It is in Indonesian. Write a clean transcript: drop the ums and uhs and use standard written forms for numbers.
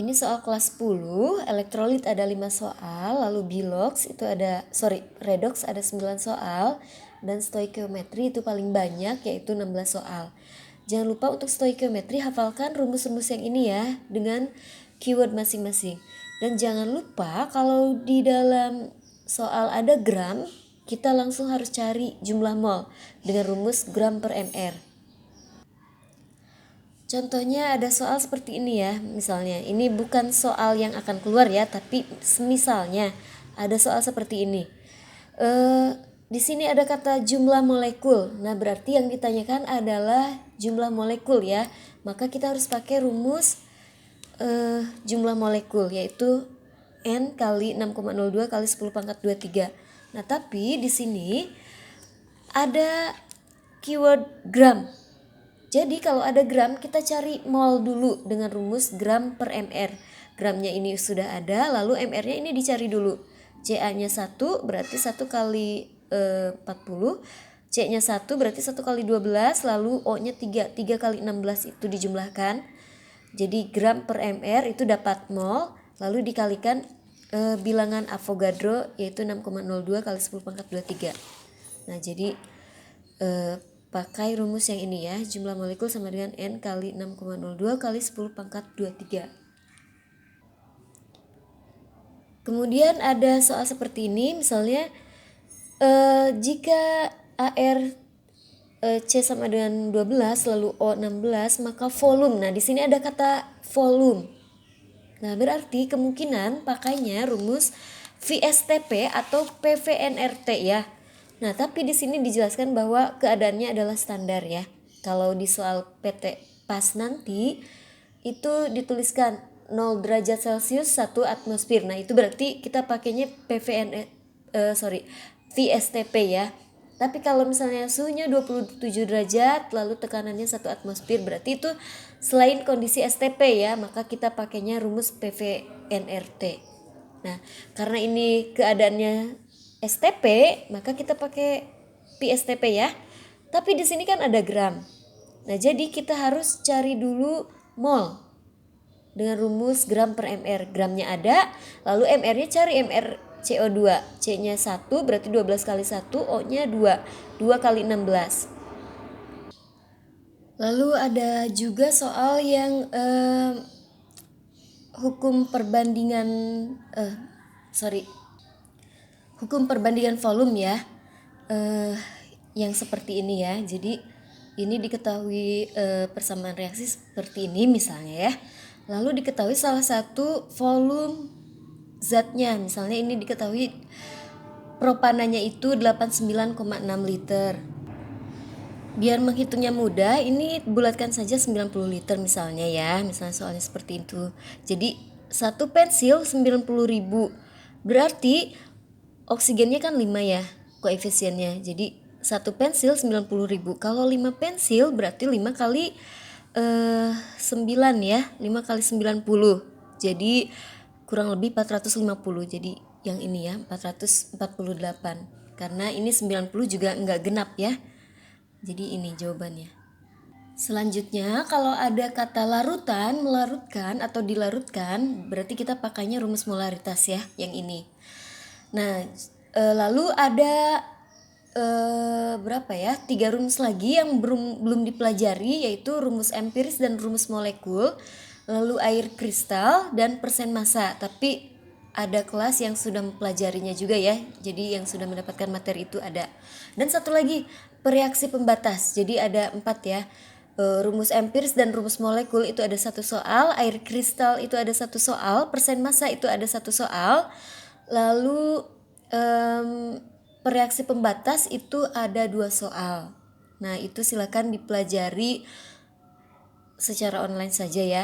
Ini soal kelas 10, elektrolit ada 5 soal, lalu redox ada 9 soal, dan stoikiometri itu paling banyak yaitu 16 soal. Jangan lupa untuk stoikiometri hafalkan rumus-rumus yang ini ya dengan keyword masing-masing. Dan jangan lupa kalau di dalam soal ada gram, kita langsung harus cari jumlah mol dengan rumus gram per mr. Contohnya ada soal seperti ini ya, misalnya ini bukan soal yang akan keluar ya, tapi misalnya ada soal seperti ini. Di sini ada kata jumlah molekul. Nah berarti yang ditanyakan adalah jumlah molekul ya. Maka kita harus pakai rumus jumlah molekul yaitu N kali 6,02 kali 10 pangkat 23. Nah tapi di sini ada keyword gram. Jadi kalau ada gram kita cari mol dulu dengan rumus gram per mr. Gramnya ini sudah ada, lalu mr-nya ini dicari dulu. Ca-nya 1 berarti 1 kali 40, C-nya 1 berarti 1 kali 12, lalu O-nya 3 kali 16 itu dijumlahkan. Jadi gram per mr itu dapat mol, lalu dikalikan bilangan Avogadro yaitu 6,02 kali 10 pangkat 23. Nah jadi pakai rumus yang ini ya, jumlah molekul sama dengan N kali 6,02 kali 10 pangkat 23. Kemudian ada soal seperti ini, misalnya jika AR C sama dengan 12 lalu O 16 maka volume. Nah di sini ada kata volume. Nah berarti kemungkinan pakainya rumus VSTP atau PVNRT ya. Nah, tapi di sini dijelaskan bahwa keadaannya adalah standar ya. Kalau di soal PT PAS nanti itu dituliskan 0 derajat Celcius 1 atmosfer. Nah, itu berarti kita pakainya VSTP ya. Tapi kalau misalnya suhunya 27 derajat lalu tekanannya 1 atmosfer berarti itu selain kondisi STP ya, maka kita pakainya rumus PVNRT. Nah, karena ini keadaannya STP, maka kita pakai PSTP ya. Tapi di sini kan ada gram. Nah, jadi kita harus cari dulu mol dengan rumus gram per mr. Gramnya ada, lalu mr-nya cari mr CO2. C-nya 1 berarti 12 kali 1, O-nya 2 kali 16. Lalu ada juga soal yang hukum perbandingan volume ya, yang seperti ini ya. Jadi ini diketahui persamaan reaksi seperti ini misalnya ya. Lalu diketahui salah satu volume zatnya, misalnya ini diketahui propananya itu 89,6 liter. Biar menghitungnya mudah, ini bulatkan saja 90 liter misalnya ya, misalnya soalnya seperti itu. Jadi satu pensil 90.000, berarti oksigennya kan 5 ya koefisiennya. Jadi satu pensil 90.000. Kalau 5 pensil berarti 5 kali 9 ya, 5 kali 90. Jadi kurang lebih 450. Jadi yang ini ya 448. Karena ini 90 juga enggak genap ya. Jadi ini jawabannya. Selanjutnya kalau ada kata larutan, melarutkan atau dilarutkan, berarti kita pakainya rumus molaritas ya, yang ini. Nah, lalu ada 3 rumus lagi yang belum dipelajari, yaitu rumus empiris dan rumus molekul, lalu air kristal dan persen massa. Tapi ada kelas yang sudah mempelajarinya juga ya, jadi yang sudah mendapatkan materi itu ada. Dan satu lagi reaksi pembatas, jadi ada 4 ya. Rumus empiris dan rumus molekul itu ada 1 soal, air kristal itu ada 1 soal, persen massa itu ada 1 soal, lalu reaksi pembatas itu ada 2 soal. Nah itu silakan dipelajari secara online saja ya.